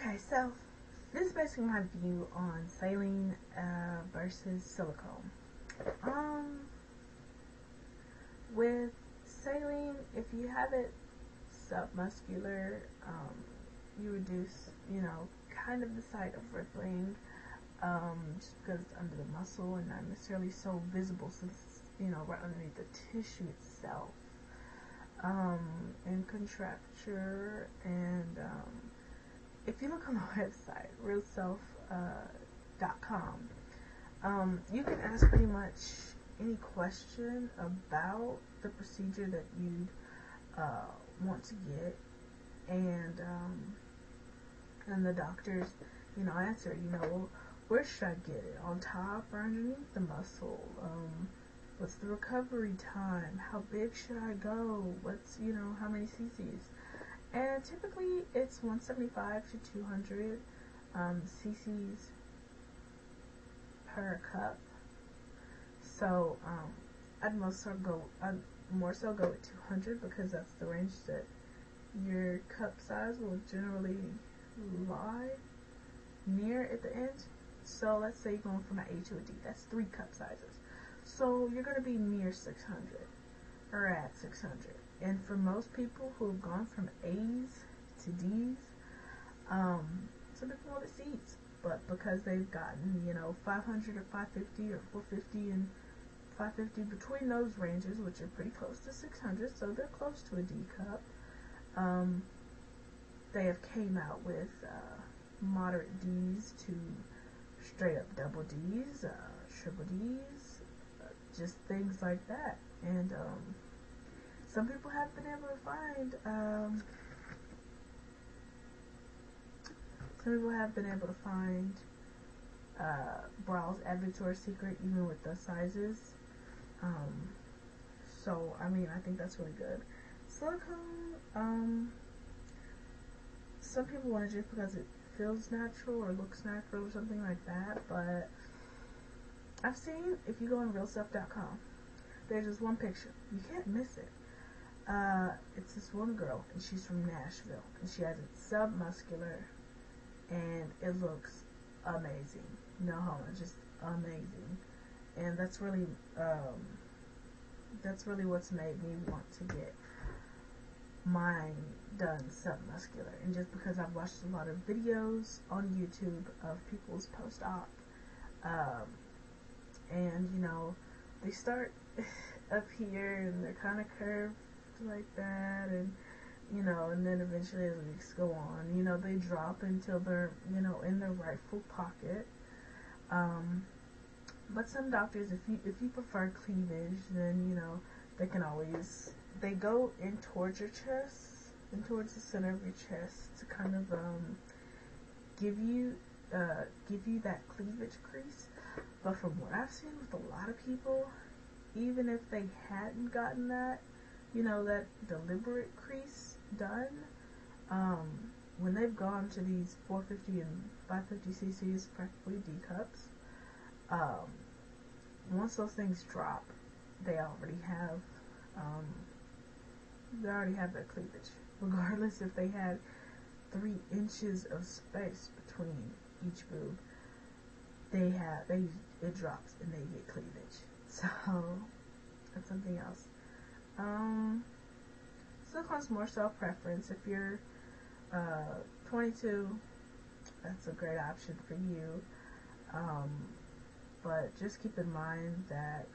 Okay, so this is basically my view on saline versus silicone. Um, with saline, if you have it submuscular, you reduce, kind of the sight of rippling, just because it's under the muscle and not necessarily so visible since it's, right underneath the tissue itself. And contracture, and if you look on the website, realself.com, you can ask pretty much any question about the procedure that you'd want to get, and the doctors, answer, well, where should I get it? On top or underneath the muscle? What's the recovery time? How big should I go? What's, how many cc's? And typically it's 175 to 200 cc's per cup. So I'd more so go with 200 because that's the range that your cup size will generally lie near at the end. So let's say you're going from an A to a D. That's 3 cup sizes. So you're going to be near 600 or at 600. And for most people who have gone from A's to D's, some people want the C's. But because they've gotten, 500 or 550 or 450 and 550 between those ranges, which are pretty close to 600, so they're close to a D cup, they have came out with moderate D's to straight up double D's, triple D's, just things like that. And some people have been able to find bras at Victoria's Secret even with the sizes. So I think that's really good. Silicone, some people want it just because it feels natural or looks natural or something like that, but I've seen, if you go on realself.com, there's just one picture. You can't miss it. It's this one girl, and she's from Nashville, and she has it submuscular, and it looks amazing. No homo, just amazing. And that's really what's made me want to get mine done submuscular. And just because I've watched a lot of videos on YouTube of people's post-op, and they start up here and they're kind of curved like that, and and then eventually as weeks go on, they drop until they're in their rightful pocket. But some doctors, if you prefer cleavage, then they can always, they go in towards your chest and towards the center of your chest to kind of give you that cleavage crease. But from what I've seen with a lot of people, even if they hadn't gotten that, that deliberate crease done, when they've gone to these 450 and 550 cc's, practically D cups, once those things drop, they already have their cleavage, regardless if they had 3 inches of space between each boob. It drops and they get cleavage. So that's something else. Silicone's more self-preference. If you're 22, that's a great option for you. But just keep in mind that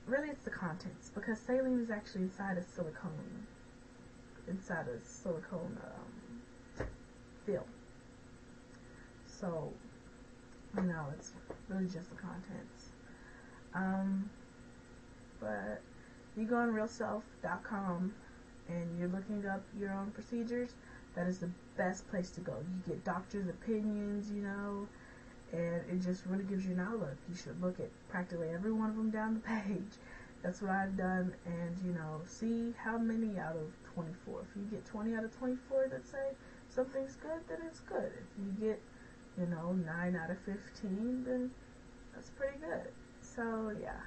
really it's the contents, because saline is actually inside a silicone film. So it's really just the contents. But you go on realself.com and you're looking up your own procedures, that is the best place to go. You get doctors' opinions, and it just really gives you an outlook. You should look at practically every one of them down the page. That's what I've done, and see how many out of 24. If you get 20 out of 24 that say something's good, then it's good. If you get 9 out of 15, then that's pretty good. So yeah.